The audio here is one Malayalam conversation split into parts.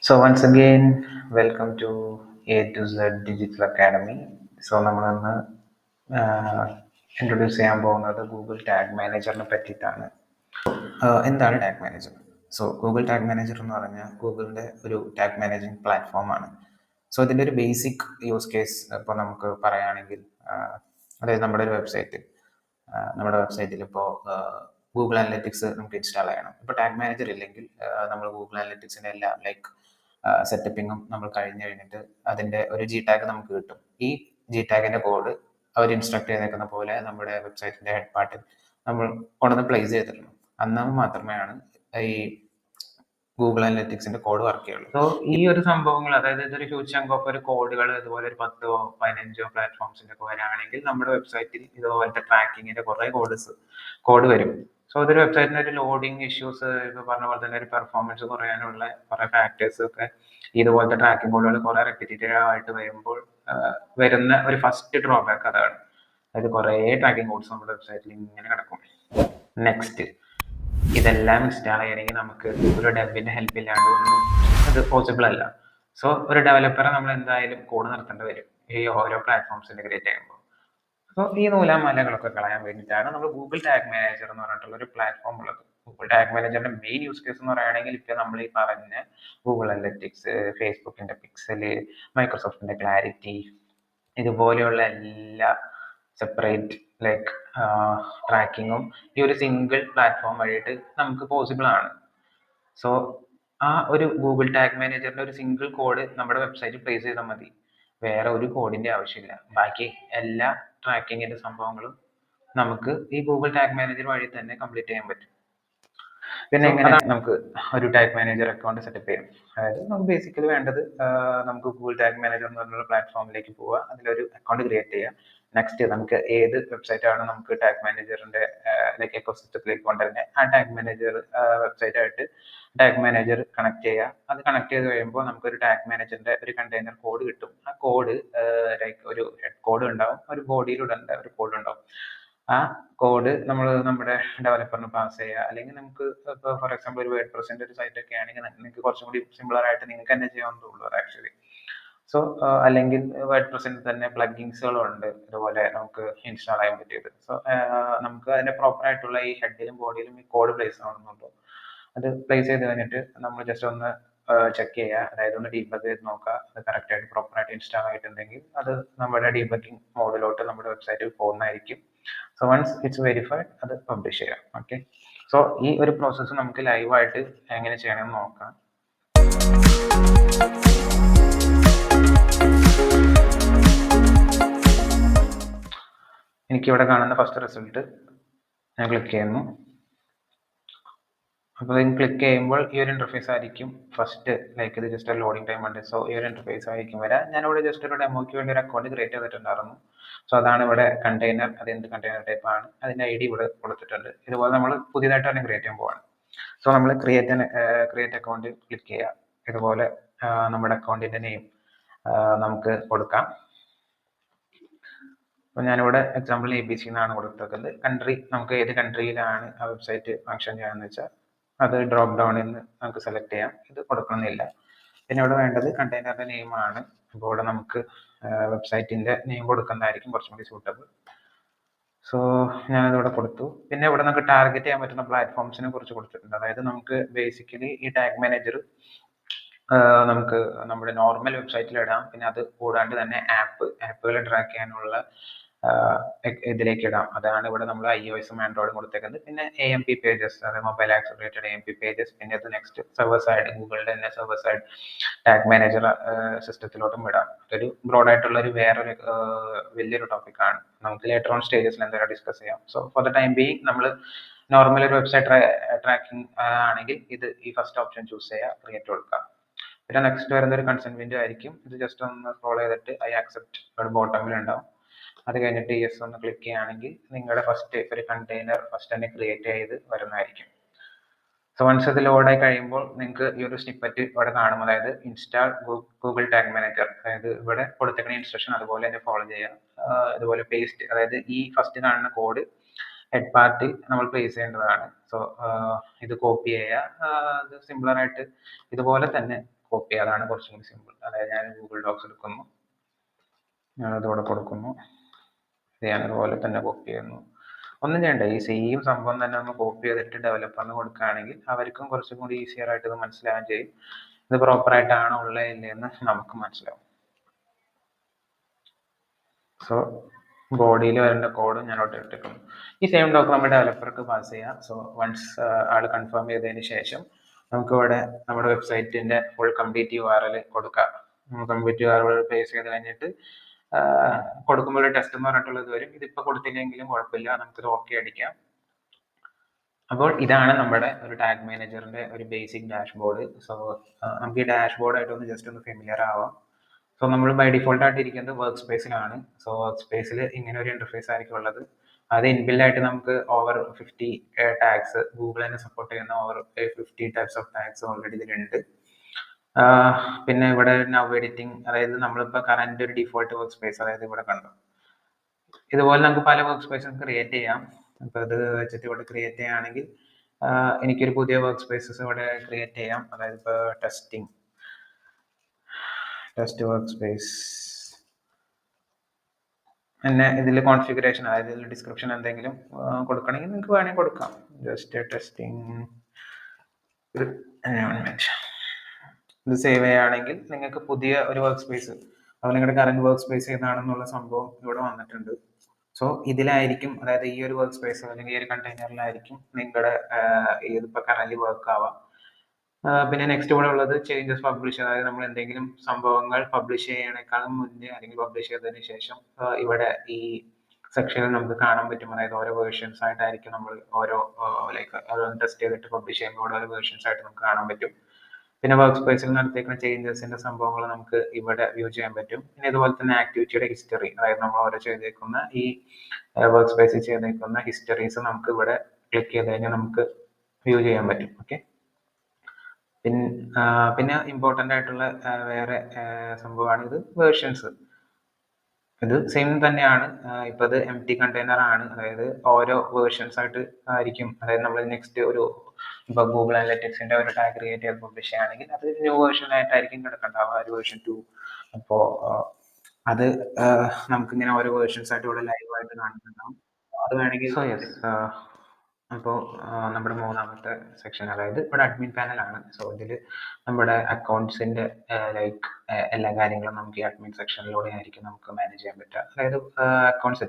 So once again, welcome to A to Z Digital Academy. So നമ്മളിന്ന് ഇൻട്രൊഡ്യൂസ് ചെയ്യാൻ പോകുന്നത് ഗൂഗിൾ ടാഗ് മാനേജറിനെ പറ്റിയിട്ടാണ്. എന്താണ് tag manager? So Google tag manager എന്ന് പറഞ്ഞാൽ ഗൂഗിളിൻ്റെ ഒരു ടാഗ് മാനേജിങ് പ്ലാറ്റ്ഫോമാണ്. സോ ഇതിൻ്റെ ഒരു ബേസിക് യൂസ് കേസ് ഇപ്പോൾ നമുക്ക് പറയുകയാണെങ്കിൽ, അതായത് നമ്മുടെ ഒരു വെബ്സൈറ്റ്, നമ്മുടെ വെബ്സൈറ്റിൽ ഇപ്പോൾ ഗൂഗിൾ അനലിറ്റിക്സ് നമുക്ക് ഇൻസ്റ്റാൾ ചെയ്യണം. ഇപ്പോൾ ടാഗ് മാനേജർ ഇല്ലെങ്കിൽ നമ്മൾ ഗൂഗിൾ അനലിറ്റിക്സിൻ്റെ എല്ലാം ലൈക്ക് സെറ്റപ്പിങ്ങും നമ്മൾ കഴിഞ്ഞിട്ട് അതിൻ്റെ ഒരു ജി ടാഗ് നമുക്ക് കിട്ടും. ഈ ജി ടാഗിൻ്റെ കോഡ് അവർ ഇൻസ്ട്രക്ട് ചെയ്തേക്കുന്ന പോലെ നമ്മുടെ വെബ്സൈറ്റിൻ്റെ ഹെഡ് പാർട്ടിൽ നമ്മൾ കൊണ്ടുവന്ന് പ്ലേസ് ചെയ്തിടണം. എന്നാൽ മാത്രമേയാണ് ഈ ഗൂഗിൾ അനലിറ്റിക്സിന്റെ കോഡ് വർക്ക് ചെയ്യുള്ളൂ. സോ ഈ ഒരു സംഭവങ്ങൾ, അതായത് ഇതൊരു ഹ്യൂജ് ചങ്ക് ഓഫ് ഒരു കോഡുകൾ ഇതുപോലെ ഒരു 10-15 പ്ലാറ്റ്ഫോംസിന്റെ ഒക്കെ വരികയാണെങ്കിൽ നമ്മുടെ വെബ്സൈറ്റിൽ ഇതുപോലത്തെ ട്രാക്കിങ്ങിന്റെ കുറെ കോഡ് വരും. സോ ഇതൊരു വെബ്സൈറ്റിന് ഒരു ലോഡിങ് ഇഷ്യൂസ്, ഇപ്പൊ പറഞ്ഞ പോലെ തന്നെ ഒരു പെർഫോമൻസ് കുറയാനുള്ള കുറെ ഫാക്ടേഴ്സ് ഒക്കെ ഇതുപോലത്തെ ട്രാക്കിംഗ് കോഡുകൾ കുറെ റെപ്പിറ്റേറ്റീവ് ആയിട്ട് വരുമ്പോൾ വരുന്ന ഒരു ഫസ്റ്റ് ഡ്രോബാക്ക് അതാണ്. അതായത് കുറെ ട്രാക്കിംഗ് കോഡ്സ് നമ്മുടെ വെബ്സൈറ്റിൽ ഇങ്ങനെ കിടക്കും. നെക്സ്റ്റ്, ഇതെല്ലാം ഇൻസ്റ്റാൾ ചെയ്യണമെങ്കിൽ നമുക്ക് ഒരു ഡെവിന്റെ ഹെൽപ്പ് ഇല്ലാണ്ട് ഒന്നും അത് പോസിബിൾ അല്ല. സോ ഒരു ഡെവലപ്പറെ നമ്മൾ എന്തായാലും കോഡ് നടത്തേണ്ടി വരും ഈ ഓരോ പ്ലാറ്റ്ഫോംസ് ഇന്റഗ്രേറ്റ് ചെയ്യുമ്പോൾ. അപ്പോൾ ഈ നൂലാമാലകളൊക്കെ കളയാൻ വേണ്ടിയിട്ടാണ് നമ്മൾ ഗൂഗിൾ ടാഗ് മാനേജർ എന്ന് പറഞ്ഞിട്ടുള്ള ഒരു പ്ലാറ്റ്ഫോം ഉള്ളത്. ഗൂഗിൾ ടാഗ് മാനേജറിന്റെ മെയിൻ യൂസ് കേസ് എന്ന് പറയുകയാണെങ്കിൽ ഇപ്പൊ നമ്മൾ ഈ പറഞ്ഞ ഗൂഗിൾ അനലിറ്റിക്സ്, ഫേസ്ബുക്കിന്റെ പിക്സല്, മൈക്രോസോഫ്റ്റിന്റെ ക്ലാരിറ്റി, ഇതുപോലെയുള്ള എല്ലാ സെപ്പറേറ്റ് ലൈക്ക് ട്രാക്കിങ്ങും ഈ ഒരു സിംഗിൾ പ്ലാറ്റ്ഫോം വഴിയിട്ട് നമുക്ക് പോസിബിൾ ആണ്. സോ ആ ഒരു ഗൂഗിൾ ടാഗ് മാനേജറിന്റെ ഒരു സിംഗിൾ കോഡ് നമ്മുടെ വെബ്സൈറ്റിൽ പ്ലേസ് ചെയ്താൽ മതി. വേറെ ഒരു കോഡിന്റെ ആവശ്യമില്ല. ബാക്കി എല്ലാ ട്രാക്കിങ്ങിന്റെ സംഭവങ്ങളും നമുക്ക് ഈ ഗൂഗിൾ ടാഗ് മാനേജർ വഴി തന്നെ കംപ്ലീറ്റ് ചെയ്യാൻ പറ്റും. പിന്നെ എങ്ങനെ നമുക്ക് ഒരു ടാഗ് മാനേജർ അക്കൗണ്ട് സെറ്റപ്പ് ചെയ്യാം? അതായത് നമുക്ക് ബേസിക്കലി വേണ്ടത്, നമുക്ക് ഗൂഗിൾ ടാഗ് മാനേജർ എന്ന് പറഞ്ഞുള്ള പ്ലാറ്റ്ഫോമിലേക്ക് പോവുക, അതിലൊരു അക്കൗണ്ട് ക്രിയേറ്റ് ചെയ്യുക. നെക്സ്റ്റ്, നമുക്ക് ഏത് വെബ്സൈറ്റ് ആണ് നമുക്ക് ടാഗ് മാനേജറിന്റെ ലൈക്ക് എക്കോസിസ്റ്റത്തിലേക്ക് കൊണ്ടുവരുന്നത്, ആ ടാഗ് മാനേജർ വെബ്സൈറ്റ് ആയിട്ട് ടാഗ് മാനേജർ കണക്ട് ചെയ്യുക. അത് കണക്ട് ചെയ്ത് കഴിയുമ്പോൾ നമുക്ക് ഒരു ടാഗ് മാനേജറിന്റെ ഒരു കണ്ടെയ്നർ കോഡ് കിട്ടും. ആ കോഡ് ലൈക്ക് ഒരു ഹെഡ് കോഡ് ഉണ്ടാവും, ഒരു ബോഡിയിൽ ഇടേണ്ട ഒരു കോഡ് ഉണ്ടാവും. ആ കോഡ് നമ്മൾ നമ്മുടെ ഡെവലപ്പറിന് പാസ് ചെയ്യുക. അല്ലെങ്കിൽ നമുക്ക് ഇപ്പോൾ ഫോർ എക്സാമ്പിൾ ഒരു വേർഡ് പ്രസിന്റെ ഒരു സൈറ്റ് ഒക്കെ ആണെങ്കിൽ നിങ്ങൾക്ക് കുറച്ചും കൂടി സിമ്പിളർ ആയിട്ട് നിങ്ങൾക്ക് തന്നെ ചെയ്യാവുന്നതുള്ളൂ ആക്ച്വലി. സോ അല്ലെങ്കിൽ വേർഡ് പ്രസിന് തന്നെ പ്ലഗിൻസുകളുണ്ട് ഇതുപോലെ നമുക്ക് ഇൻസ്റ്റാൾ ചെയ്യാൻ പറ്റിയത്. സോ നമുക്ക് അതിന്റെ പ്രോപ്പർ ആയിട്ടുള്ള ഈ ഹെഡിലും ബോഡിയിലും ഈ കോഡ് പ്ലേസ് ആവുന്നുണ്ടോ, അത് പ്ലേസ് ചെയ്ത് കഴിഞ്ഞിട്ട് നമ്മൾ ജസ്റ്റ് ഒന്ന് ചെക്ക് ചെയ്യുക. അതായത് ഒന്ന് ഡീബഗ് ചെയ്ത് നോക്കുക, അത് കറക്റ്റ് ആയിട്ട് പ്രോപ്പർ ആയിട്ട് ഇൻസ്റ്റാൾ ആയിട്ടുണ്ടെങ്കിൽ അത് നമ്മുടെ ഡീബഗിങ് മോഡിലോട്ട് നമ്മുടെ വെബ്സൈറ്റിൽ പോകുന്നതായിരിക്കും. സോ വൺസ് ഇറ്റ്സ് വെരിഫൈഡ്, അത് പബ്ലിഷ് ചെയ്യാം. ഓക്കെ, സോ ഈ ഒരു പ്രോസസ്സ് നമുക്ക് ലൈവായിട്ട് എങ്ങനെ ചെയ്യണമെന്ന് നോക്കാം. എനിക്കിവിടെ കാണുന്ന ഫസ്റ്റ് റിസൾട്ട് ഞാൻ ക്ലിക്ക് ചെയ്യുന്നു. അപ്പോൾ ഇത് ക്ലിക്ക് ചെയ്യുമ്പോൾ ഈ ഒരു ഇന്റർഫേസ് ആയിരിക്കും ഫസ്റ്റ്. ലൈക്ക് ഇത് ജസ്റ്റ് ഒരു ലോഡിംഗ് ടൈം ഉണ്ട്. സോ ഈ ഒരു ഇന്റർഫേസ് ആയിരിക്കും വരാം. ഞാനിവിടെ ജസ്റ്റ് ഒരു ഡെമോയ്ക്ക് വേണ്ടി ഒരു അക്കൗണ്ട് ക്രിയേറ്റ് ചെയ്തിട്ടുണ്ടായിരുന്നു. സോ അതാണ് ഇവിടെ കണ്ടെയ്നർ. അത് എന്ത് കണ്ടെയ്നർ ടൈപ്പ് ആണ്, അതിന്റെ ഐഡി ഇവിടെ കൊടുത്തിട്ടുണ്ട്. ഇതുപോലെ നമ്മൾ പുതിയതായിട്ട് തന്നെ ക്രിയേറ്റ് ചെയ്യാൻ പോവാണ്. സോ നമ്മൾ ക്രിയേറ്റ് അക്കൗണ്ട് ക്ലിക്ക് ചെയ്യുക. ഇതുപോലെ നമ്മുടെ അക്കൗണ്ടിന്റെ നെയിം നമുക്ക് കൊടുക്കാം. അപ്പോൾ ഞാനിവിടെ എക്സാമ്പിൾ ABC എന്നാണ് കൊടുത്തേക്കുന്നത്. കൺട്രി, നമുക്ക് ഏത് കൺട്രിയിലാണ് ആ വെബ്സൈറ്റ് ഫംഗ്ഷൻ ചെയ്യാന്ന് വെച്ചാൽ അത് ഡ്രോപ്പ് ഡൗണിൽ നിന്ന് നമുക്ക് സെലക്ട് ചെയ്യാം. ഇത് കൊടുക്കണമെന്നില്ല. പിന്നെ ഇവിടെ വേണ്ടത് കണ്ടെയ്നറിന്റെ നെയിം ആണ്. അപ്പോൾ ഇവിടെ നമുക്ക് വെബ്സൈറ്റിന്റെ നെയിം കൊടുക്കുന്നതായിരിക്കും കുറച്ചും കൂടി സൂട്ടബിൾ. സോ ഞാനതിവിടെ കൊടുത്തു. പിന്നെ ഇവിടെ നമുക്ക് ടാർഗറ്റ് ചെയ്യാൻ പറ്റുന്ന പ്ലാറ്റ്ഫോംസിനെ കുറിച്ച് കൊടുത്തിട്ടുണ്ട്. അതായത് നമുക്ക് ബേസിക്കലി ഈ ടാഗ് മാനേജർ നമുക്ക് നമ്മുടെ നോർമൽ വെബ്സൈറ്റിൽ ഇടാം. പിന്നെ അത് കൂടാണ്ട് തന്നെ ആപ്പുകൾ ട്രാക്ക് ചെയ്യാനുള്ള ഇതിലേക്ക് ഇടാം. അതാണ് ഇവിടെ നമ്മൾ iOS-ഉം ആൻഡ്രോയിഡും കൊടുത്തേക്കുന്നത്. പിന്നെ AMP പേജസ്, അതായത് മൊബൈൽ ആക്സലറേറ്റഡ് AMP പേജസ്. പിന്നെ അത് നെക്സ്റ്റ് സെർവർ സൈഡ്, ഗൂഗിളിന്റെ തന്നെ സെർവർ സൈഡ് ടാഗ് മാനേജർ സിസ്റ്റത്തിലോട്ടും ഇടാം. അതൊരു ബ്രോഡ് ആയിട്ടുള്ള ഒരു വേറൊരു വലിയൊരു ടോപ്പിക്കാണ്. നമുക്ക് ലേറ്റർ ഓൺ സ്റ്റേജസിൽ എന്തായാലും ഡിസ്കസ് ചെയ്യാം. So for the time being നമ്മൾ നോർമൽ ഒരു വെബ്സൈറ്റ് ട്രാക്കിംഗ് ആണെങ്കിൽ ഈ ഫസ്റ്റ് ഓപ്ഷൻ ചൂസ് ചെയ്യുക, ക്രിയേറ്റ് കൊടുക്കുക. പിന്നെ നെക്സ്റ്റ് വരുന്ന ഒരു കൺസെന്റ് വിൻഡോ ആയിരിക്കും. ഇത് ജസ്റ്റ് ഒന്ന് സ്ക്രോൾ ചെയ്തിട്ട് ഐ ആക്സെപ്റ്റ് ഇവിടെ ബോട്ടമിൽ ഉണ്ടാവും. അത് കഴിഞ്ഞിട്ട് യെസ് ഒന്ന് ക്ലിക്ക് ചെയ്യുകയാണെങ്കിൽ നിങ്ങളുടെ ഫസ്റ്റ് ഒരു കണ്ടെയ്നർ ഫസ്റ്റ് തന്നെ ക്രിയേറ്റ് ചെയ്ത് വരുന്നതായിരിക്കും. സോ വൺസ് അത് ലോഡായി കഴിയുമ്പോൾ നിങ്ങൾക്ക് ഈ ഒരു സ്നിപ്പറ്റ് ഇവിടെ കാണും. അതായത് ഇൻസ്റ്റാൾ ഗൂഗിൾ ടാഗ് മാനേജർ. അതായത് ഇവിടെ കൊടുത്തേക്കുന്ന ഇൻസ്ട്രക്ഷൻ അതുപോലെ തന്നെ ഫോളോ ചെയ്യുക. അതുപോലെ പേസ്റ്റ്, അതായത് ഈ ഫസ്റ്റ് കാണുന്ന കോഡ് ഹെഡ് പാർട്ടിൽ നമ്മൾ പ്ലേസ് ചെയ്യേണ്ടതാണ്. സോ ഇത് കോപ്പി ചെയ്യുക. അത് സിമ്പിളർ ആയിട്ട് ഇതുപോലെ തന്നെ കോപ്പി അതാണ് കുറച്ചും കൂടി സിമ്പിൾ. അതായത് ഞാൻ ഗൂഗിൾ ഡോക്സ് എടുക്കുന്നു, ഞാനതവിടെ കൊടുക്കുന്നു, ഞാനതുപോലെ തന്നെ കോപ്പി ചെയ്യുന്നു. ഒന്നും ചെയ്യണ്ട, ഈ സെയിം സംഭവം തന്നെ ഒന്ന് കോപ്പി ചെയ്തിട്ട് ഡെവലപ്പറിന് കൊടുക്കുകയാണെങ്കിൽ അവർക്കും കുറച്ചും കൂടി ഈസിയർ ആയിട്ട് ഇത് മനസ്സിലാവുകയും ചെയ്യും. ഇത് പ്രോപ്പർ ആയിട്ടാണോ ഉള്ളത് ഇല്ലയെന്ന് നമുക്ക് മനസ്സിലാവും. സോ ബോഡിയിൽ വരേണ്ട കോഡും ഞാൻ അവിടെ ഇട്ടിട്ടുണ്ട്. ഈ സെയിം ഡോക്ടർ നമ്മുടെ ഡെവലപ്പർക്ക് പാസ് ചെയ്യാം. സോ വൺസ് ആൾ കൺഫേം ചെയ്തതിന് ശേഷം നമുക്ക് ഇവിടെ നമ്മുടെ വെബ്സൈറ്റിന്റെ ഫുൾ കംപ്ലീറ്റ് URL കൊടുക്കാം. കംപ്ലീറ്റ് URL പേസ് ചെയ്ത് കഴിഞ്ഞിട്ട് കൊടുക്കുമ്പോൾ ഒരു ടെസ്റ്റ് എന്ന് പറഞ്ഞിട്ടുള്ളത് വരും. ഇതിപ്പോൾ കൊടുത്തില്ലെങ്കിലും കുഴപ്പമില്ല, നമുക്കിത് ഓക്കെ അടിക്കാം. അപ്പോൾ ഇതാണ് നമ്മുടെ ഒരു ടാഗ് മാനേജറിന്റെ ഒരു ബേസിക് ഡാഷ്ബോർഡ്. സോ നമുക്ക് ഈ ഡാഷ്ബോർഡായിട്ടൊന്ന് ജസ്റ്റ് ഒന്ന് ഫെമിലിയർ ആവാം. സോ നമ്മൾ ബൈ ഡിഫോൾട്ട് ആയിട്ട് ഇരിക്കുന്നത് വർക്ക് സ്പേസിലാണ്. സോ വർക്ക് സ്പേസിൽ ഇങ്ങനെ ഒരു ഇന്റർഫേസ് ആയിരിക്കും ഉള്ളത്. അത് ഇൻബിൽഡ് ആയിട്ട് നമുക്ക് ഓവർ 50 ടാഗ്സ്, ഗൂഗിൾ തന്നെ സപ്പോർട്ട് ചെയ്യുന്ന over 50 types of tags already ഇതിലുണ്ട്. പിന്നെ ഇവിടെ നൗ എഡിറ്റിംഗ്, അതായത് നമ്മളിപ്പോൾ കറന്റ് ഒരു ഡിഫോൾട്ട് വർക്ക് സ്പേസ്, അതായത് ഇവിടെ കണ്ടു, ഇതുപോലെ നമുക്ക് പല വർക്ക് സ്പേസും ക്രിയേറ്റ് ചെയ്യാം. അപ്പോൾ ഇത് വെച്ചിട്ട് ഇവിടെ ക്രിയേറ്റ് ചെയ്യുകയാണെങ്കിൽ എനിക്കൊരു പുതിയ വർക്ക് സ്പേസസ് ഇവിടെ ക്രിയേറ്റ് ചെയ്യാം. അതായത് ഇപ്പോൾ ടെസ്റ്റ് വർക്ക് സ്പേസ് പിന്നെ ഇതിൽ കോൺഫിഗറേഷൻ, അതായത് ഇതിൽ ഡിസ്ക്രിപ്ഷൻ എന്തെങ്കിലും കൊടുക്കണമെങ്കിൽ നിങ്ങൾക്ക് വേണമെങ്കിൽ കൊടുക്കാം. ജസ്റ്റ് ടെസ്റ്റിംഗ് എൻവയോൺമെന്റ് ഇത് സേവ് ചെയ്യുകയാണെങ്കിൽ നിങ്ങൾക്ക് പുതിയ ഒരു വർക്ക് സ്പേസ്, അപ്പോൾ നിങ്ങളുടെ കറന്റ് വർക്ക് സ്പേസ് ഏതാണെന്നുള്ള സംഭവം ഇവിടെ വന്നിട്ടുണ്ട്. സോ ഇതിലായിരിക്കും, അതായത് ഈ ഒരു വർക്ക് സ്പേസ് അല്ലെങ്കിൽ ഈ ഒരു കണ്ടെയ്നറിലായിരിക്കും നിങ്ങളുടെ ഇതിപ്പോൾ കറന്റ് വർക്ക് ആവാം. പിന്നെ നെക്സ്റ്റ് ഇവിടെ ഉള്ളത് ചേഞ്ചസ് പബ്ലിഷ്, അതായത് നമ്മൾ എന്തെങ്കിലും സംഭവങ്ങൾ പബ്ലിഷ് ചെയ്യണേക്കാളും മുന്നേ അല്ലെങ്കിൽ പബ്ലിഷ് ചെയ്തതിന് ശേഷം ഇവിടെ ഈ സെക്ഷനിൽ നമുക്ക് കാണാൻ പറ്റും. അതായത് ഓരോ വേർഷൻസ് ആയിട്ടായിരിക്കും നമ്മൾ ഓരോ ലൈക്ക് ടെസ്റ്റ് ചെയ്തിട്ട് പബ്ലിഷ് ചെയ്യുമ്പോൾ ഓരോ വേർഷൻസ് ആയിട്ട് നമുക്ക് കാണാൻ പറ്റും. പിന്നെ വർക്ക് സ്പേസിൽ നടത്തിയേക്കുന്ന ചേഞ്ചസിന്റെ സംഭവങ്ങൾ നമുക്ക് ഇവിടെ വ്യൂ ചെയ്യാൻ പറ്റും. പിന്നെ ഇതുപോലെ തന്നെ ആക്ടിവിറ്റിയുടെ ഹിസ്റ്ററി, അതായത് നമ്മൾ ഓരോ ചെയ്തേക്കുന്ന ഈ വർക്ക് സ്പേസിൽ ചെയ്തേക്കുന്ന ഹിസ്റ്ററീസ് നമുക്ക് ഇവിടെ ക്ലിക്ക് ചെയ്ത് കഴിഞ്ഞാൽ നമുക്ക് വ്യൂ ചെയ്യാൻ പറ്റും. ഓക്കെ, പിന്നെ ഇമ്പോർട്ടൻ്റ് ആയിട്ടുള്ള വേറെ സംഭവമാണ് ഇത് വേർഷൻസ്. ഇത് സെയിം തന്നെയാണ്. ഇപ്പൊ ഇത് എം ടി കണ്ടെയ്നർ ആണ്, അതായത് ഓരോ വേർഷൻസ് ആയിട്ട് ആയിരിക്കും. അതായത് നമ്മൾ നെക്സ്റ്റ് ഒരു ഇപ്പൊ ഗൂഗിൾ അനലിറ്റിക്സിന്റെ ഒരു ടാഗ് ക്രിയേറ്റ് ചെയ്ത് പബ്ലിഷ് ചെയ്യുകയാണെങ്കിൽ അത് ന്യൂ വേർഷൻ ആയിട്ടായിരിക്കും കിടക്കണ്ടാവുക, ഒരു വേർഷൻ 2. അപ്പോ അത് നമുക്കിങ്ങനെ ഓരോ വേർഷൻസ് ആയിട്ട് ഇവിടെ ലൈവ് ആയിട്ട് കാണിക്കുന്നുണ്ടാവും. അത് വേണമെങ്കിൽ അപ്പോൾ നമ്മുടെ മൂന്നാമത്തെ സെക്ഷൻ, അതായത് ഇവിടെ അഡ്മിൻ പാനലാണ്. സോ ഇതിൽ നമ്മുടെ അക്കൗണ്ട്സിന്റെ ലൈക്ക് എല്ലാ കാര്യങ്ങളും നമുക്ക് ഈ അഡ്മിൻ സെക്ഷനിലൂടെ ആയിരിക്കും നമുക്ക് മാനേജ് ചെയ്യാൻ പറ്റുക. അതായത് അക്കൗണ്ട്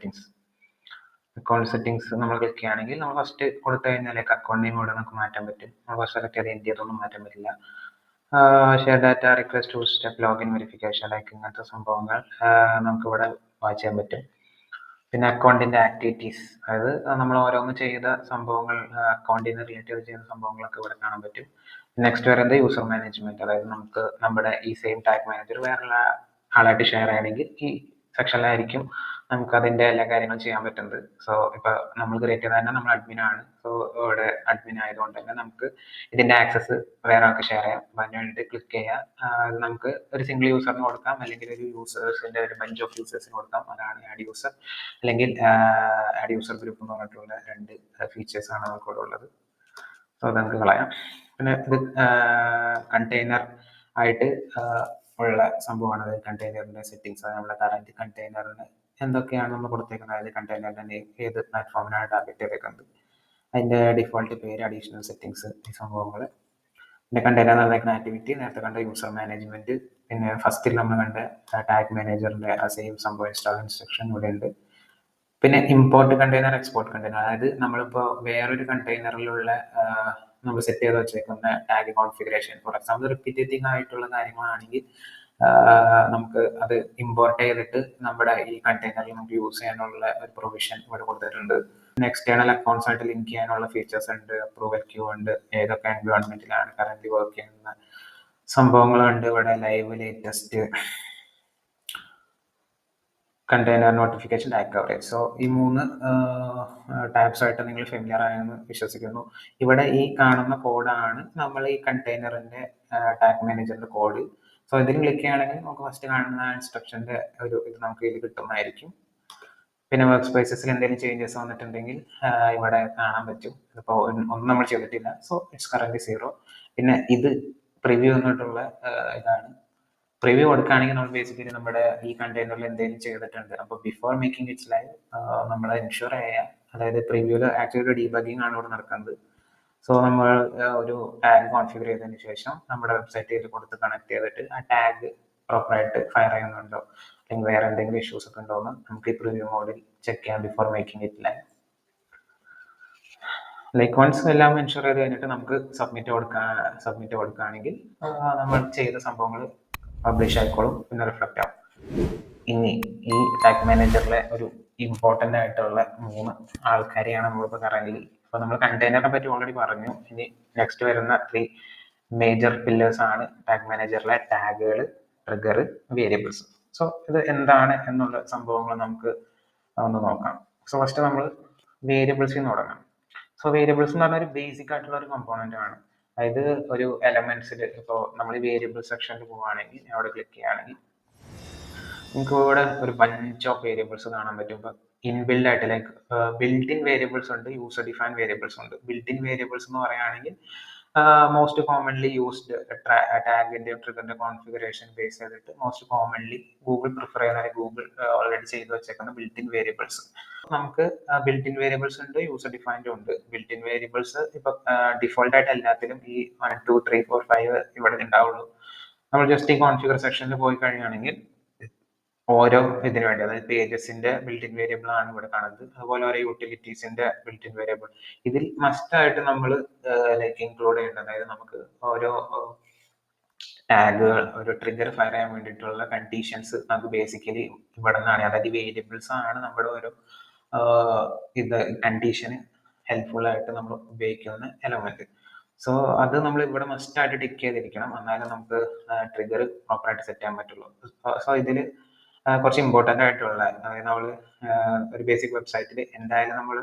സെറ്റിംഗ്സ് നമ്മൾ ക്ലിക്ക് ചെയ്യുകയാണെങ്കിൽ നമ്മൾ ഫസ്റ്റ് കൊടുത്തു കഴിഞ്ഞാൽ ലൈക്ക് അക്കൗണ്ട് നെയിം ഇവിടെ നമുക്ക് മാറ്റാൻ പറ്റും. നമ്മൾ ഫസ്റ്റ് സെലക്ട് ചെയ്ത് ഇന്ത്യതൊന്നും മാറ്റാൻ പറ്റില്ല. Share data, request, two step login verification, like ഇങ്ങനത്തെ സംഭവങ്ങൾ നമുക്ക് ഇവിടെ വാച്ച് ചെയ്യാൻ പറ്റും. പിന്നെ അക്കൗണ്ടിന്റെ ആക്ടിവിറ്റീസ്, അതായത് നമ്മൾ ഓരോന്ന് ചെയ്ത സംഭവങ്ങൾ, അക്കൗണ്ടിന് റിലേറ്റഡ് ചെയ്യുന്ന സംഭവങ്ങളൊക്കെ ഇവിടെ കാണാൻ പറ്റും. നെക്സ്റ്റ് വരുന്നത് യൂസർ മാനേജ്മെന്റ്, അതായത് നമുക്ക് നമ്മുടെ ഈ സെയിം ടാഗ് മാനേജർ വേറെയുള്ള ആളായിട്ട് ഷെയർ ചെയ്യണമെങ്കിൽ ഈ സെക്ഷനിലായിരിക്കും നമുക്ക് അതിന്റെ എല്ലാ കാര്യങ്ങളും ചെയ്യാൻ പറ്റുന്നത്. സോ ഇപ്പൊ നമ്മൾ ക്രിയേറ്റ് ചെയ്ത തന്നെ നമ്മൾ അഡ്മിൻ ആണ്. സോ ഇവിടെ അഡ്മിൻ ആയതുകൊണ്ട് തന്നെ നമുക്ക് ഇതിന്റെ ആക്സസ് വേറെ ആൾക്ക് ഷെയർ ചെയ്യാം. അപ്പൊ അതിന് വേണ്ടിയിട്ട് ക്ലിക്ക് ചെയ്യാം. അത് നമുക്ക് ഒരു സിംഗിൾ യൂസറിന് കൊടുക്കാം, അല്ലെങ്കിൽ ഒരു യൂസേഴ്സിന്റെ ഒരു ബഞ്ച് ഓഫ് യൂസേഴ്സിന് കൊടുക്കാം. അതാണ് ആഡ് യൂസർ, അല്ലെങ്കിൽ ആഡ് യൂസർ ഗ്രൂപ്പ് എന്ന് പറഞ്ഞിട്ടുള്ള രണ്ട് ഫീച്ചേഴ്സ് ആണ് നമുക്ക് ഇവിടെ ഉള്ളത്. സോ അത് നമുക്ക് കളയാം. പിന്നെ ഇത് കണ്ടെയ്നർ ആയിട്ട് ഉള്ള സംഭവമാണ്. അതായത് കണ്ടെയ്നറിന്റെ സെറ്റിംഗ്സ്, നമ്മുടെ കറന്റ് കണ്ടെയ്നറിന് എന്തൊക്കെയാണ് നമ്മൾ കൊടുത്തേക്കുന്നത്, അതായത് കണ്ടെയ്നറിന്റെ നെയിം ഏത് പ്ലാറ്റ്ഫോമിനാണ് ടാർഗറ്റ് ചെയ്തേക്കുന്നത്, അതിന്റെ ഡിഫോൾട്ട് പേര്, അഡീഷണൽ സെറ്റിംഗ്സ്, ഈ സംഭവങ്ങൾ. പിന്നെ കണ്ടെയ്നർ നടക്കുന്ന ആക്ടിവിറ്റി, നേരത്തെ കണ്ട യൂസർ മാനേജ്മെന്റ്, പിന്നെ ഫസ്റ്റിൽ നമ്മൾ കണ്ട ടാഗ് മാനേജറിന്റെ ആ സെയിം സംഭവം ഇൻസ്റ്റാൾ ഇൻസ്ട്രക്ഷൻ ഇവിടെ ഉണ്ട്. പിന്നെ ഇമ്പോർട്ട് കണ്ടെയ്നർ, എക്സ്പോർട്ട് കണ്ടെയ്നർ, അതായത് നമ്മളിപ്പോൾ വേറൊരു കണ്ടെയ്നറിലുള്ള നമ്മൾ സെറ്റ് ചെയ്ത് വെച്ചേക്കുന്ന ടാഗ് കോൺഫിഗറേഷൻ, ഫോർ എക്സാമ്പിൾ റിപ്പീറ്റേറ്റിംഗ് ആയിട്ടുള്ള കാര്യങ്ങളാണെങ്കിൽ നമുക്ക് അത് ഇമ്പോർട്ട് ചെയ്തിട്ട് നമ്മുടെ ഈ കണ്ടെയ്നറിൽ നമുക്ക് യൂസ് ചെയ്യാനുള്ള ഒരു പ്രൊവിഷൻ ഇവിടെ കൊടുത്തിട്ടുണ്ട്. പിന്നെ എക്സ്റ്റേണൽ അക്കൗണ്ട്സ് ആയിട്ട് ലിങ്ക് ചെയ്യാനുള്ള ഫീച്ചേഴ്സ് ഉണ്ട്, അപ്രൂവൽ ക്യൂ ഉണ്ട്, ഏതൊക്കെ എൻവയോൺമെന്റിലാണ് കറന്റ് വർക്ക് ചെയ്യുന്ന സംഭവങ്ങളുണ്ട് ഇവിടെ, live, latest, container notification, tag coverage. So ഈ 3 ടാബ്സ് ആയിട്ട് നിങ്ങൾ ഫെമിലിയർ ആയെന്ന് വിശ്വസിക്കുന്നു. ഇവിടെ ഈ കാണുന്ന കോഡാണ് നമ്മൾ ഈ കണ്ടെയ്നറിന്റെ ടാഗ് മാനേജറിന്റെ കോഡ്. സോ ഇതിൽ ക്ലിക്ക് ചെയ്യുകയാണെങ്കിൽ നമുക്ക് ഫസ്റ്റ് കാണുന്ന ഇൻസ്ട്രക്ഷന്റെ ഒരു ഇത് നമുക്ക് ഇതിൽ കിട്ടുന്നതായിരിക്കും. പിന്നെ വർക്ക് സ്പേസസിൽ എന്തെങ്കിലും ചേഞ്ചസ് വന്നിട്ടുണ്ടെങ്കിൽ ഇവിടെ കാണാൻ പറ്റും. ഇപ്പോൾ ഒന്നും നമ്മൾ ചെയ്തിട്ടില്ല, സോ ഇറ്റ്സ് കറന്റ് 0. പിന്നെ ഇത് പ്രിവ്യൂ എന്നിട്ടുള്ള ഇതാണ്. പ്രിവ്യൂ കൊടുക്കുകയാണെങ്കിൽ നമ്മൾ ബേസിക്കലി നമ്മുടെ ഈ കണ്ടെയ്നറിൽ എന്തെങ്കിലും ചെയ്തിട്ടുണ്ട്, അപ്പോൾ ബിഫോർ മേക്കിംഗ് ഇറ്റ്സ് ലൈവ് നമ്മൾ എൻഷുർ ചെയ്യാം. അതായത് പ്രിവ്യൂല് ആക്ച്വലി ഒരു ഡീബഗിങ് ആണ് ഇവിടെ നടക്കുന്നത്. സോ നമ്മൾ ഒരു ടാഗ് കോൺഫിഗർ ചെയ്തതിന് ശേഷം നമ്മുടെ വെബ്സൈറ്റിൽ കൊടുത്ത് കണക്ട് ചെയ്തിട്ട് ആ ടാഗ് പ്രോപ്പറായിട്ട് ഫയർ ചെയ്യുന്നുണ്ടോ അല്ലെങ്കിൽ വേറെ എന്തെങ്കിലും ഇഷ്യൂസ് ഒക്കെ ഉണ്ടോ എന്ന് നമുക്ക് ഈ പ്രിവ്യൂ മോഡിൽ ചെക്ക് ചെയ്യാം before making it live. Like once എല്ലാം എൻഷുർ ചെയ്ത് കഴിഞ്ഞിട്ട് നമുക്ക് സബ്മിറ്റ് കൊടുക്കുകയാണെങ്കിൽ നമ്മൾ ചെയ്ത സംഭവങ്ങൾ പബ്ലിഷ് ആയിക്കോളും, പിന്നെ റിഫ്ലക്റ്റ് ആവും. ഇനി ഈ ടാഗ് മാനേജറിലെ ഒരു ഇമ്പോർട്ടൻ്റ് ആയിട്ടുള്ള 3 ആൾക്കാരെയാണ് നമ്മളിപ്പോൾ കറന്റ്. ഇപ്പോൾ നമ്മൾ കണ്ടെയ്നറിനെ പറ്റി ഓൾറെഡി പറഞ്ഞു. ഇനി നെക്സ്റ്റ് വരുന്ന 3 മേജർ പില്ലേഴ്സ് ആണ് ടാഗ് മാനേജറിലെ ടാഗുകൾ, ട്രിഗർ, വേരിയബിൾസ്. സോ ഇത് എന്താണ് എന്നുള്ള സംഭവങ്ങൾ നമുക്ക് ഒന്ന് നോക്കാം. സോ ഫസ്റ്റ് നമ്മൾ വേരിയബിൾസിൽ നിന്ന് തുടങ്ങാം. സോ വേരിയബിൾസ് എന്ന് പറഞ്ഞാൽ ഒരു ബേസിക് ആയിട്ടുള്ള ഒരു കമ്പോണന്റ് ആണ്. അതായത് ഒരു എലമെന്റ്സിൽ ഇപ്പോൾ നമ്മൾ ഈ വേരിയബിൾ സെക്ഷനിൽ പോവുകയാണെങ്കിൽ, അവിടെ ക്ലിക്ക് ചെയ്യുകയാണെങ്കിൽ നിങ്ങൾക്ക് ഇവിടെ ഒരു ബഞ്ച് ഓഫ് വേരിയബിൾസ് കാണാൻ പറ്റും. ഇപ്പൊ ഇൻബിൽഡ് ആയിട്ട് ലൈക്ക് ബിൽറ്റ് ഇൻ വേരിയബിൾസ് ഉണ്ട്, യൂസർ ഡിഫൈൻ വേരിയബിൾസ് ഉണ്ട്. ബിൽറ്റ് ഇൻ വേരിയബിൾസ് എന്ന് പറയുകയാണെങ്കിൽ മോസ്റ്റ് കോമൺലി യൂസ്ഡ് ടാഗിന്റെയും ട്രിഗറിന്റെ കോൺഫിഗറേഷൻ ബേസ് ചെയ്തിട്ട് മോസ്റ്റ് കോമൺലി ഗൂഗിൾ പ്രിഫർ ചെയ്യുന്ന, ഗൂഗിൾ ഓൾറെഡി ചെയ്ത് വെച്ചേക്കുന്ന ബിൽറ്റ് ഇൻ വേരിയബിൾസ്. നമുക്ക് ബിൽറ്റ് ഇൻ വേരിയബിൾസ് ഉണ്ട്, യൂസർ ഡിഫൈൻഡ് ഉണ്ട്. ബിൽറ്റ് ഇൻ വേരിയബിൾസ് ഇപ്പൊ ഡിഫോൾട്ട് ആയിട്ട് എല്ലാത്തിലും ഈ 1, 2, 3, 4, 5 ഇവിടെ ഉണ്ടാവുള്ളൂ. നമ്മൾ ജസ്റ്റ് ഈ കോൺഫിഗർ സെക്ഷനിൽ പോയി കഴിയുകയാണെങ്കിൽ ഓരോ ഇതിനു വേണ്ടി, അതായത് പേജസിന്റെ ബിൽറ്റ് ഇൻ വേരിയബിൾ ആണ് ഇവിടെ കാണുന്നത്. അതുപോലെ ഓരോ യൂട്ടിലിറ്റീസിന്റെ ബിൽറ്റ് ഇൻ വേരിയബിൾ. ഇതിൽ മസ്റ്റ് ആയിട്ട് നമ്മൾ ലൈക്ക് ഇൻക്ലൂഡ് ചെയ്യേണ്ടത്, അതായത് നമുക്ക് ഓരോ ടാഗുകൾ, ഒരു ട്രിഗർ ഫയർ ചെയ്യാൻ വേണ്ടിയിട്ടുള്ള കണ്ടീഷൻസ് നമുക്ക് ബേസിക്കലി ഇവിടെ നിന്നാണ്. അതായത് വേരിയബിൾസ് ആണ് നമ്മുടെ ഓരോ ഇത് കണ്ടീഷന് ഹെൽപ്ഫുൾ ആയിട്ട് നമ്മൾ ഉപയോഗിക്കുന്ന എലമെന്റ്. സോ അത് നമ്മൾ ഇവിടെ മസ്റ്റ് ആയിട്ട് ടിക്ക് ചെയ്തിരിക്കണം, എന്നാലും നമുക്ക് ട്രിഗർ പ്രോപ്പറായിട്ട് സെറ്റ് ചെയ്യാൻ പറ്റുള്ളൂ. സോ ഇതിൽ കുറച്ച് ഇമ്പോർട്ടൻ്റ് ആയിട്ടുള്ള, അതായത് നമ്മൾ ഒരു ബേസിക് വെബ്സൈറ്റിൽ എന്തായാലും നമ്മൾ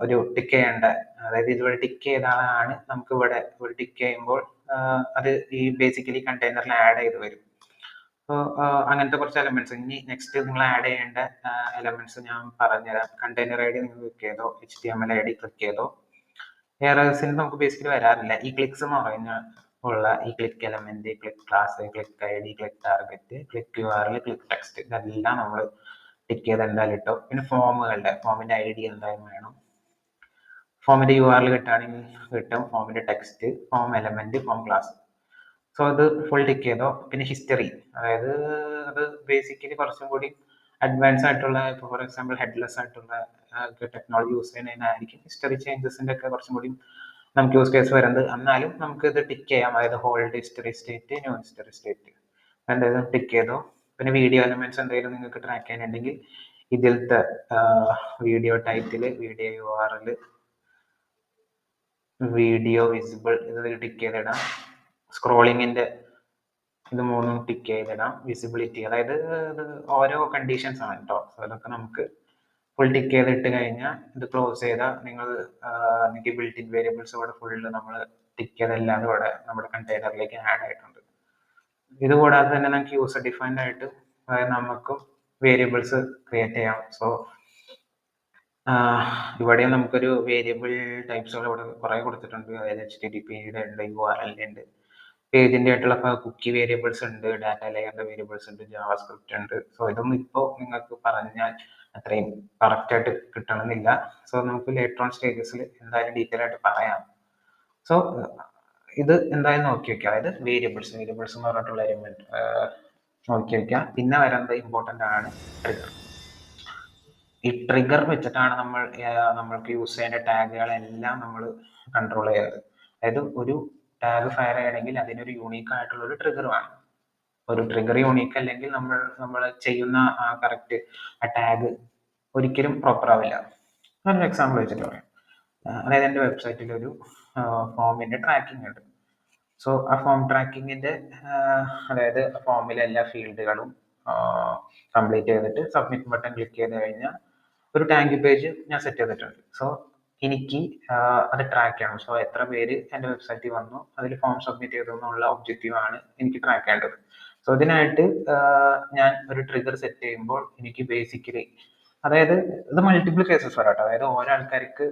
ഒരു ടിക്ക് ചെയ്യേണ്ട, അതായത് ഇതുവരെ ടിക്ക് ചെയ്ത ആളാണ് നമുക്ക് ഇവിടെ ഒരു ടിക്ക് ചെയ്യുമ്പോൾ അത് ഈ ബേസിക്കലി കണ്ടെയ്നറിൽ ആഡ് ചെയ്ത് വരും. അപ്പോൾ അങ്ങനത്തെ കുറച്ച് എലമെന്റ്സ്. ഇനി നെക്സ്റ്റ് നിങ്ങൾ ആഡ് ചെയ്യേണ്ട എലമെന്റ്സ് ഞാൻ പറഞ്ഞുതരാം. കണ്ടെയ്നർ ഐ ഡി നിങ്ങൾ ക്ലിക്ക് ചെയ്തോ, HTML ID ക്ലിക്ക് ചെയ്തോ, എറേഴ്സിന് നമുക്ക് ബേസിക്കലി വരാറില്ല. ഈ ക്ലിക്സ് എന്ന് പറഞ്ഞ ഉള്ള ഈ click element, click class, click ID, click target, click URL, click text, ഇതെല്ലാം നമ്മൾ ടിക്ക് ചെയ്ത് എന്തായാലും ഇട്ടോ. പിന്നെ ഫോമിന്റെ ID എന്തായാലും വേണം. ഫോമിന്റെ URL കിട്ടുകയാണെങ്കിൽ കിട്ടും, ഫോമിന്റെ text, form element, form class. So അത് ഫുൾ ടിക്ക് ചെയ്തോ. പിന്നെ ഹിസ്റ്ററി, അതായത് അത് ബേസിക്കലി കുറച്ചും കൂടി അഡ്വാൻസ് ആയിട്ടുള്ള, ഇപ്പോൾ ഫോർ എക്സാമ്പിൾ ഹെഡ്ലെസ് ആയിട്ടുള്ള ടെക്നോളജി യൂസ് ചെയ്യുന്നതിനായിരിക്കും ഹിസ്റ്ററി ചേഞ്ചസിന്റെ ഒക്കെ കുറച്ചും കൂടി നമുക്ക് യൂസ് കേസ് വരുന്നത്. എന്നാലും നമുക്ക് ഇത് ടിക്ക് ചെയ്യാം, അതായത് hold history state, new history state, എന്തായാലും ടിക്ക് ചെയ്തോ. പിന്നെ വീഡിയോ എലമെന്റ്സ് എന്തെങ്കിലും നിങ്ങൾക്ക് ട്രാക്ക് ചെയ്യാനുണ്ടെങ്കിൽ ഇതിലത്തെ video title, video URL, video visible, ഇത് ടിക്ക് ചെയ്തിടാം. സ്ക്രോളിങ്ങിന്റെ ഇത് 3 ടിക്ക് ചെയ്തിടാം. വിസിബിലിറ്റി, അതായത് ഇത് ഓരോ കണ്ടീഷൻസ് ആണ് കേട്ടോ. അതൊക്കെ നമുക്ക് ഫുൾ ടിക്ക് ചെയ്തിട്ട് കഴിഞ്ഞാൽ ഇത് ക്ലോസ് ചെയ്താൽ നിങ്ങൾക്ക് ബിൽറ്റ് ഇൻ വേരിയബിൾസ് ഇവിടെ ഫുള്ള് നമ്മൾ ടിക്ക് ചെയ്തെല്ലാം ഇവിടെ നമ്മുടെ കണ്ടെയ്നറിലേക്ക് ആഡ് ആയിട്ടുണ്ട്. ഇത് കൂടാതെ തന്നെ നമുക്ക് യൂസർ ഡിഫൈൻഡ് ആയിട്ട് അതായത് നമുക്കും വേരിയബിൾസ് ക്രിയേറ്റ് ചെയ്യാം. സോ ഇവിടെ നമുക്കൊരു വേരിയബിൾ ടൈപ്സുകൾ ഇവിടെ കുറെ കൊടുത്തിട്ടുണ്ട്. അതായത് HTTP-യുടെ ഉണ്ട്, URL ഉണ്ട്, പേജിന്റെ ആയിട്ടുള്ള കുക്കി വേരിയബിൾസ് ഉണ്ട്, ഡാറ്റ ലെയറിന്റെ വേരിയബിൾസ് ഉണ്ട്, ജാവാസ്ക്രിപ്റ്റ് ഉണ്ട്. സോ ഇതൊന്നും ഇപ്പോൾ നിങ്ങൾക്ക് പറഞ്ഞാൽ അത്രയും കറക്റ്റ് ആയിട്ട് കിട്ടണമെന്നില്ല. സോ നമുക്ക് ലേറ്റർ ഓൺ സ്റ്റേജസിൽ എന്തായാലും ഡീറ്റെയിൽ ആയിട്ട് പറയാം. സോ ഇത് എന്തായാലും നോക്കി വെക്കുക, അതായത് വേരിയബിൾസ് എന്ന് പറഞ്ഞിട്ടുള്ള എലിമെന്റ് നോക്കി വെക്കുക. പിന്നെ വരുന്നത് ഇമ്പോർട്ടൻ്റ് ആണ് ട്രിഗർ. ഈ ട്രിഗർ വെച്ചിട്ടാണ് നമ്മൾക്ക് യൂസ് ചെയ്യേണ്ട ടാഗുകളെല്ലാം നമ്മൾ കൺട്രോൾ ചെയ്യുന്നത്. അതായത് ഒരു ടാഗ് ഫയർ ചെയ്യണമെങ്കിൽ അതിനൊരു യൂണീക്ക് ആയിട്ടുള്ള ഒരു ട്രിഗർ വേണം. ഒരു ട്രിഗർ യൂണീക്ക് അല്ലെങ്കിൽ നമ്മൾ ചെയ്യുന്ന കറക്റ്റ് ആ ടാഗ് ഒരിക്കലും പ്രോപ്പർ ആവില്ല. ഒരു എക്സാമ്പിൾ വെച്ചിട്ട് പറയാം. അതായത് എൻ്റെ വെബ്സൈറ്റിൽ ഒരു ഫോമിന്റെ ട്രാക്കിംഗ് ഉണ്ട്. സോ ആ ഫോം ട്രാക്കിങ്ങിന്റെ അതായത് ഫോമിലെ എല്ലാ ഫീൽഡുകളും കംപ്ലീറ്റ് ചെയ്തിട്ട് സബ്മിറ്റ് ബട്ടൺ ക്ലിക്ക് ചെയ്ത് കഴിഞ്ഞാൽ ഒരു ടാങ്ക് പേജ് ഞാൻ സെറ്റ് ചെയ്തിട്ടുണ്ട്. സോ എനിക്ക് അത് ട്രാക്ക് ചെയ്യണം. സോ എത്ര പേര് എൻ്റെ വെബ്സൈറ്റിൽ വന്നു, അതിൽ ഫോം സബ്മിറ്റ് ചെയ്തു എന്നുള്ള ഒബ്ജക്റ്റീവ് ആണ് എനിക്ക് ട്രാക്ക് ചെയ്യേണ്ടത്. സോ ഇതിനായിട്ട് ഞാൻ ഒരു ട്രിഗർ സെറ്റ് ചെയ്യുമ്പോൾ എനിക്ക് ബേസിക്കലി അതായത് ഇത് മൾട്ടിപ്പിൾ കേസസ് വരാം കേട്ടോ. അതായത് ഓരോ ആൾക്കാർക്ക്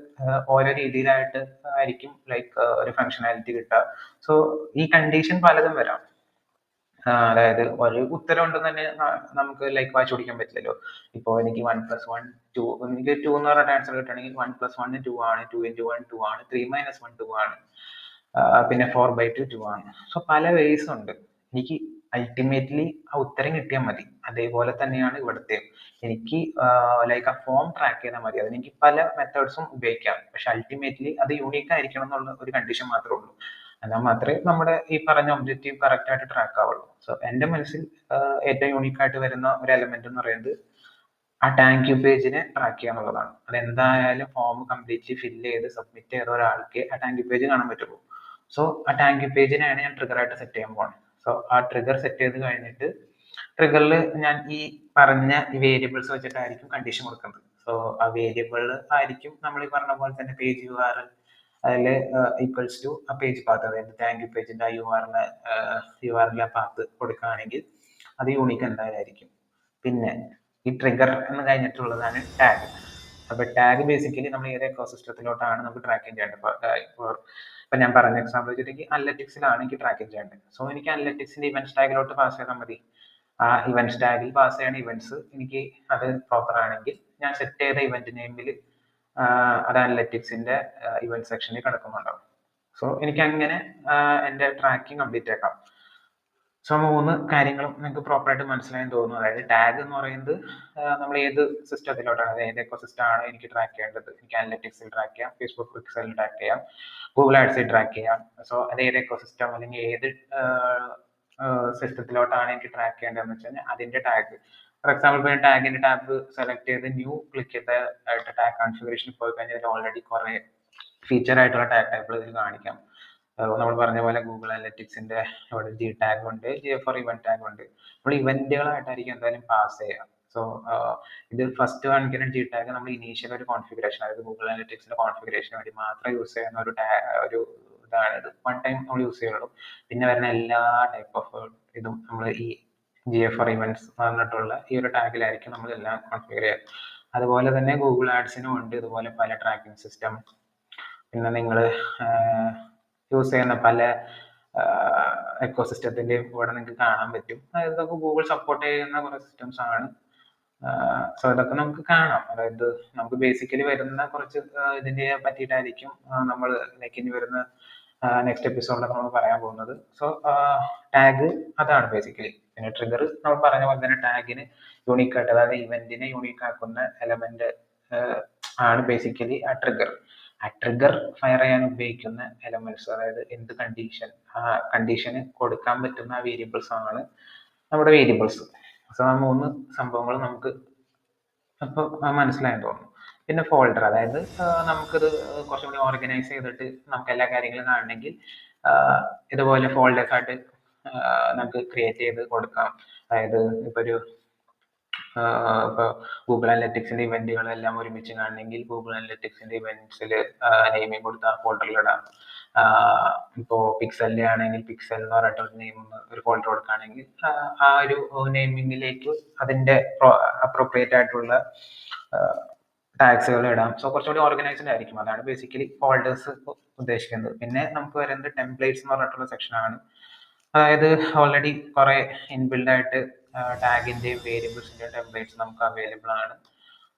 ഓരോ രീതിയിലായിട്ട് ആയിരിക്കും ലൈക്ക് ഒരു ഫങ്ഷനാലിറ്റി കിട്ടുക. സോ ഈ കണ്ടീഷൻ പലതും വരാം. അതായത് ഒരു ഉത്തരം ഉണ്ടെന്ന് തന്നെ നമുക്ക് ലൈക്ക് വായിച്ചു പിടിക്കാൻ പറ്റില്ലല്ലോ. ഇപ്പോൾ എനിക്ക് 1+1 2, എനിക്ക് 2 എന്ന് പറഞ്ഞ ആൻസർ കിട്ടുകയാണെങ്കിൽ 1+1 2 ആണ്, 2 × 1 2 ആണ്, 3 - 1 2 ആണ്, പിന്നെ 4/2 2 ആണ്. സോ പല വേസ് ഉണ്ട്. എനിക്ക് അൾട്ടിമേറ്റ്ലി ആ ഉത്തരം കിട്ടിയാൽ മതി. അതേപോലെ തന്നെയാണ് ഇവിടുത്തെ. എനിക്ക് ലൈക്ക് ആ ഫോം ട്രാക്ക് ചെയ്താൽ മതി. അതിന് എനിക്ക് പല മെത്തേഡ്സും ഉപയോഗിക്കാം. പക്ഷെ അൾട്ടിമേറ്റ്ലി അത് യൂണീക്ക് ആയിരിക്കണം എന്നുള്ള ഒരു കണ്ടീഷൻ മാത്രമേ ഉള്ളൂ. എന്നാൽ മാത്രമേ നമ്മുടെ ഈ പറഞ്ഞ ഒബ്ജക്റ്റീവ് കറക്റ്റ് ആയിട്ട് ട്രാക്ക് ആവുള്ളൂ. സോ എന്റെ മനസ്സിൽ ഏറ്റവും യൂണീക്ക് ആയിട്ട് വരുന്ന ഒരു എലമെന്റ് എന്ന് പറയുന്നത് ആ താങ്ക് യു പേജിനെ ട്രാക്ക് ചെയ്യുക എന്നുള്ളതാണ്. അതെന്തായാലും ഫോം കംപ്ലീറ്റ്ലി ഫില്ല് ചെയ്ത് സബ്മിറ്റ് ചെയ്ത ഒരാൾക്ക് ആ താങ്ക് യു പേജ് കാണാൻ പറ്റുള്ളൂ. സോ ആ താങ്ക് യു പേജിനെയാണ് ഞാൻ ട്രിഗർ ആയിട്ട് സെറ്റ് ചെയ്യാൻ പോകുന്നത്. സോ ആ ട്രിഗർ സെറ്റ് ചെയ്ത് കഴിഞ്ഞിട്ട് ട്രിഗറിൽ ഞാൻ ഈ പറഞ്ഞ വേരിയബിൾസ് വെച്ചിട്ടായിരിക്കും കണ്ടീഷൻ കൊടുക്കുന്നത്. സോ ആ വേരിയബിൾ ആയിരിക്കും നമ്മൾ ഈ പറഞ്ഞ പോലെ തന്നെ പേജ് URL, അതിൽ ഈക്വൽസ് ടു ആ പേജ് പാത്ത്, അതായത് താങ്ക് യു പേജിന്റെ ആ URL പാത്ത് കൊടുക്കുകയാണെങ്കിൽ അത് യൂണിക്ക് എന്തായാലും ആയിരിക്കും. പിന്നെ ഈ ട്രിഗർ എന്ന് കഴിഞ്ഞിട്ടുള്ളതാണ് ടാഗ്. അപ്പൊ ടാഗ് ബേസിക്കലി നമ്മൾ ഏത് എക്കോസിസ്റ്റത്തിലോട്ടാണ് നമുക്ക് ട്രാക്കിംഗ് ചെയ്യേണ്ടത്. ഇപ്പൊ ഞാൻ പറഞ്ഞ എക്സാമ്പിൾ വെച്ചിട്ടുണ്ടെങ്കിൽ അനലറ്റിക്സിലാണ് എനിക്ക് ട്രാക്കിംഗ് ചെയ്യേണ്ടത്. സോ എനിക്ക് അനലറ്റിക്സിന്റെ ഇവന്റ്സ് ടാഗിലോട്ട് പാസ് ചെയ്താൽ മതി. ആ ഇവന്റ്സ് ടാഗിൽ പാസ് ചെയ്യണ ഇവന്റ്സ് എനിക്ക് അത് പ്രോപ്പർ ആണെങ്കിൽ ഞാൻ സെറ്റ് ചെയ്ത ഇവന്റ് നെയിമിൽ അത് അനലറ്റിക്സിന്റെ ഇവന്റ് സെക്ഷനിൽ കിടക്കുന്നുണ്ടാവും. സോ എനിക്ക് അങ്ങനെ എന്റെ ട്രാക്കിംഗ് കംപ്ലീറ്റ് ആക്കാം. സോ 3 കാര്യങ്ങളും നിങ്ങൾക്ക് പ്രോപ്പർ ആയിട്ട് മനസ്സിലായെന്ന് തോന്നുന്നു. അതായത് ടാഗ് എന്ന് പറയുന്നത് നമ്മൾ ഏത് സിസ്റ്റത്തിലോട്ടാണ്, ഏത് എക്കോ സിസ്റ്റം ആണ് എനിക്ക് ട്രാക്ക് ചെയ്യേണ്ടത്. എനിക്ക് അനലറ്റിക്സിൽ ട്രാക്ക് ചെയ്യാം, ഫേസ്ബുക്ക് പിക്സലിൽ ട്രാക്ക് ചെയ്യാം, ഗൂഗിൾ ആഡ്സിൽ ട്രാക്ക് ചെയ്യാം. സോ അത് ഏത് എക്കോ സിസ്റ്റം അല്ലെങ്കിൽ ഏത് സിസ്റ്റത്തിലോട്ടാണ് എനിക്ക് ട്രാക്ക് ചെയ്യേണ്ടതെന്ന് വെച്ച് കഴിഞ്ഞാൽ അതിന്റെ ടാഗ്. ഫോർ എക്സാമ്പിൾ ഇപ്പോൾ ടാഗിന്റെ ടാബ് സെലക്ട് ചെയ്ത് ന്യൂ ക്ലിക്ക് ചെയ്ത ടാഗ് കോൺഫിഗറേഷനിൽ പോയി കഴിഞ്ഞാൽ ഓൾറെഡി കുറെ ഫീച്ചർ ആയിട്ടുള്ള ടാഗ് ടൈപ്പുകൾ ഇതിൽ കാണിക്കാം. നമ്മൾ പറഞ്ഞ പോലെ ഗൂഗിൾ അനലറ്റിക്സിന്റെ അവിടെ ജി ടാഗ് ഉണ്ട്, GA4 ഇവന്റ് ടാഗ് ഉണ്ട്. നമ്മൾ ഇവന്റുകളായിട്ടായിരിക്കും എന്തായാലും പാസ് ചെയ്യുക. സോ ഇത് ഫസ്റ്റ് കാണിക്കുന്ന ജി ടാഗ് നമ്മൾ ഇനീഷ്യൽ ഒരു കോൺഫിഗറേഷൻ, അതായത് ഗൂഗിൾ അനലറ്റിക്സിന്റെ കോൺഫിഗറേഷന് വേണ്ടി മാത്രം യൂസ് ചെയ്യുന്ന ഒരു ഇതാണ്. ഇത് വൺ ടൈം നമ്മൾ യൂസ് ചെയ്യുള്ളൂ. പിന്നെ വരുന്ന എല്ലാ ടൈപ്പ് ഓഫ് ഇതും നമ്മൾ ഈ GA4 ഇവന്റ്സ് പറഞ്ഞിട്ടുള്ള ഈ ഒരു ടാഗിലായിരിക്കും നമ്മൾ എല്ലാം കോൺഫിഗർ ചെയ്യുക. അതുപോലെ തന്നെ ഗൂഗിൾ ആഡ്സിനും ഉണ്ട് ഇതുപോലെ പല ട്രാക്കിംഗ് സിസ്റ്റം. പിന്നെ നിങ്ങൾ യൂസ് ചെയ്യുന്ന പല എക്കോസിസ്റ്റത്തിന്റെയും ഇവിടെ നിങ്ങൾക്ക് കാണാൻ പറ്റും. ഇതൊക്കെ ഗൂഗിൾ സപ്പോർട്ട് ചെയ്യുന്ന കുറെ സിസ്റ്റംസ് ആണ്. സോ ഇതൊക്കെ നമുക്ക് കാണാം. അതായത് നമുക്ക് ബേസിക്കലി വരുന്ന കുറച്ച് ഇതിനെ പറ്റിയിട്ടായിരിക്കും നമ്മൾ ലൈക്ക് ഇനി വരുന്ന നെക്സ്റ്റ് എപ്പിസോഡിലൊക്കെ നമ്മൾ പറയാൻ പോകുന്നത്. സോ ടാഗ് അതാണ് ബേസിക്കലി. പിന്നെ ട്രിഗർ നമ്മൾ പറഞ്ഞ പോലെ തന്നെ ടാഗിന് യൂണീക്ക് ആയിട്ട്, അതായത് ഇവന്റിനെ യൂണീക്ക് ആക്കുന്ന എലമെന്റ് ആണ് ബേസിക്കലി ആ ട്രിഗർ. ആ ട്രിഗർ ഫയർ ചെയ്യാൻ ഉപയോഗിക്കുന്ന എലമെന്റ്സ്, അതായത് എന്ത് കണ്ടീഷൻ, ആ കണ്ടീഷന് കൊടുക്കാൻ പറ്റുന്ന വേരിയബിൾസ് ആണ് നമ്മുടെ വേരിയബിൾസ്. സോ ആ 3 സംഭവങ്ങൾ നമുക്ക് അപ്പൊ മനസ്സിലായെന്ന് തോന്നുന്നു. പിന്നെ ഫോൾഡർ, അതായത് നമുക്കിത് കുറച്ചും കൂടി ഓർഗനൈസ് ചെയ്തിട്ട് നമുക്ക് എല്ലാ കാര്യങ്ങളും കാണണമെങ്കിൽ ഇതുപോലെ ഫോൾഡേഴ്സ് ആയിട്ട് നമുക്ക് ക്രിയേറ്റ് ചെയ്ത് കൊടുക്കാം. അതായത് ഇപ്പൊ ഒരു ഇപ്പൊ ഗൂഗിൾ അനലറ്റിക്സിന്റെ ഇവന്റുകളെല്ലാം ഒരുമിച്ച് കാണണമെങ്കിൽ ഗൂഗിൾ അനലറ്റിക്സിന്റെ ഇവന്റ്സിൽ നെയിമിംഗ് കൊടുത്ത ഫോൾഡറിൽ ഇടാം. ഇപ്പോ പിക്സലിന്റെ ആണെങ്കിൽ പിക്സൽ എന്ന് പറഞ്ഞിട്ട് ഒരു നെയിം ഒരു ഫോൾഡർ കൊടുക്കുകയാണെങ്കിൽ ആ ഒരു നെയിമിങ്ങിലേക്ക് അതിന്റെ അപ്രോപ്രിയേറ്റ് ആയിട്ടുള്ള ടാഗ്സുകൾ ഇടാം. സോ കുറച്ചുകൂടി ഓർഗനൈസ്ഡ് ആയിരിക്കും. അതാണ് ബേസിക്കലി ഫോൾഡേഴ്സ് ഉദ്ദേശിക്കുന്നത്. പിന്നെ നമുക്ക് വരുന്നത് ടെംപ്ലേറ്റ്സ് എന്ന് പറഞ്ഞിട്ടുള്ള സെക്ഷൻ ആണ്. അതായത് ഓൾറെഡി കുറെ ഇൻബിൽഡ് ആയിട്ട് ടാഗിന്റെയും വേരിയബിൾസിന്റെയും ടെംപ്ലേറ്റ്സ് നമുക്ക് അവൈലബിൾ ആണ്.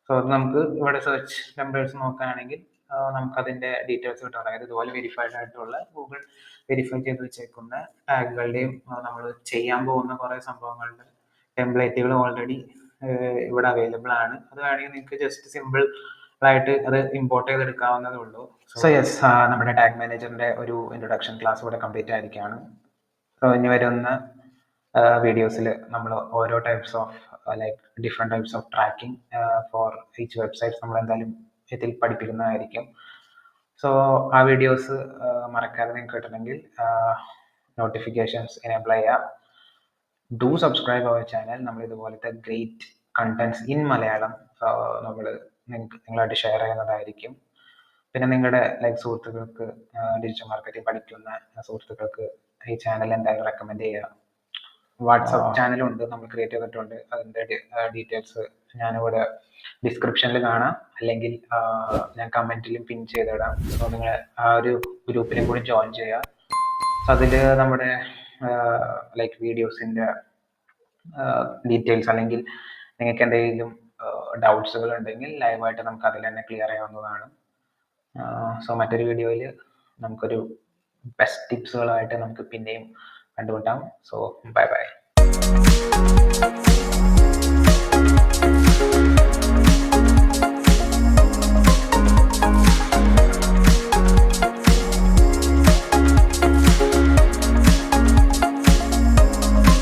സോ അത് നമുക്ക് ഇവിടെ സെർച്ച് ടെംപ്ലേറ്റ്സ് നോക്കുകയാണെങ്കിൽ നമുക്ക് അതിന്റെ ഡീറ്റെയിൽസ് കിട്ടും. അതായത് ഇതുപോലെ വെരിഫൈഡ് ആയിട്ടുള്ള ഗൂഗിൾ വെരിഫൈ ചെയ്ത് വെച്ചേക്കുന്ന ടാഗുകളുടെയും നമ്മൾ ചെയ്യാൻ പോകുന്ന കുറെ സംഭവങ്ങളുടെ ടെംപ്ലേറ്റുകൾ ഓൾറെഡി ഇവിടെ അവൈലബിൾ ആണ്. അത് വേണമെങ്കിൽ നിങ്ങൾക്ക് ജസ്റ്റ് സിമ്പിൾ ആയിട്ട് അത് ഇമ്പോർട്ട് ചെയ്തെടുക്കാവുന്നതേ ഉള്ളൂ. സോ യെസ്, നമ്മുടെ ടാഗ് മാനേജറിന്റെ ഒരു ഇൻട്രൊഡക്ഷൻ ക്ലാസ് ഇവിടെ കംപ്ലീറ്റ് ആയിരിക്കുകയാണ്. സോ ഇനി വരുന്ന വീഡിയോസിൽ നമ്മൾ ഓരോ types of like different types of tracking for each websites നമ്മൾ എന്തായാലും ഇതിൽ പഠിപ്പിക്കുന്നതായിരിക്കും. സോ ആ വീഡിയോസ് മറക്കാതെ നിങ്ങൾക്ക് കിട്ടണമെങ്കിൽ നോട്ടിഫിക്കേഷൻസ് എനേബിൾ ചെയ്യുക. Do subscribe our channel. നമ്മൾ ഇതുപോലത്തെ ഗ്രേറ്റ് കണ്ടന്റ്സ് ഇൻ മലയാളം നമ്മൾ നിങ്ങളായിട്ട് ഷെയർ ചെയ്യുന്നതായിരിക്കും. പിന്നെ നിങ്ങളുടെ ലൈക്ക് സുഹൃത്തുക്കൾക്ക്, ഡിജിറ്റൽ മാർക്കറ്റിംഗ് പഠിക്കുന്ന സുഹൃത്തുക്കൾക്ക് ഈ ചാനൽ എന്തായാലും റെക്കമെൻഡ് ചെയ്യുക. വാട്സപ്പ് ചാനലുണ്ട്, നമ്മൾ ക്രിയേറ്റ് ചെയ്തിട്ടുണ്ട്. അതിൻ്റെ ഡീറ്റെയിൽസ് ഞാനിവിടെ ഡിസ്ക്രിപ്ഷനിൽ കാണാം, അല്ലെങ്കിൽ ഞാൻ കമൻറ്റിലും പിൻ ചെയ്തിടാം. സോ നിങ്ങൾ ആ ഒരു ഗ്രൂപ്പിലും കൂടി ജോയിൻ ചെയ്യുക. സോ അതിൽ നമ്മുടെ ലൈക്ക് വീഡിയോസിൻ്റെ ഡീറ്റെയിൽസ്, അല്ലെങ്കിൽ നിങ്ങൾക്ക് എന്തെങ്കിലും ഡൗട്ട്സുകൾ ഉണ്ടെങ്കിൽ ലൈവായിട്ട് നമുക്ക് അതിൽ തന്നെ ക്ലിയർ ചെയ്യാവുന്നതാണ്. സോ മറ്റൊരു വീഡിയോയിൽ നമുക്കൊരു ബെസ്റ്റ് ടിപ്സുകളായിട്ട് നമുക്ക് പിന്നെയും കണ്ടുമുട്ടാം. So bye bye.